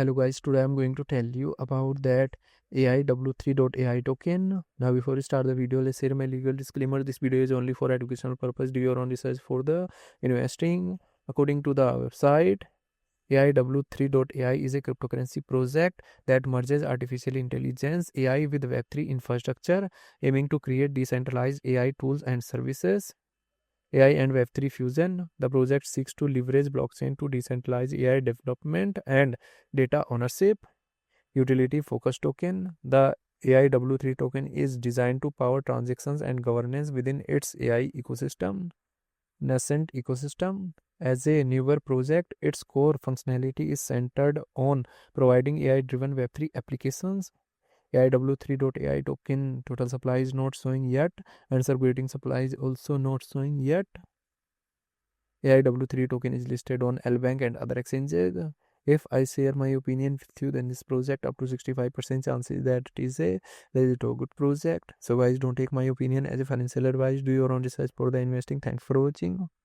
Hello guys, today I'm going to tell you about that AIW3.ai token. Now before we start the video, let's share my legal disclaimer. This video is only for educational purpose. Do your own research for the investing. According to the website, AIW3.ai is a cryptocurrency project that merges artificial intelligence AI with Web3 infrastructure, aiming to create decentralized AI tools and services. AI and Web3 fusion. The project seeks to leverage blockchain to decentralize AI development and data ownership. Utility focus token. The AIW3 token is designed to power transactions and governance within its AI ecosystem. Nascent ecosystem. As a newer project, its core functionality is centered on providing AI driven Web3 applications. AIW3.ai token total supply is not showing yet, and circulating supply is also not showing yet. AIW3 token is listed on LBank and other exchanges. If I share my opinion with you, then this project up to 65% chances that it is a good project. So guys, don't take my opinion as a financial advice. Do your own research for the investing. Thanks for watching.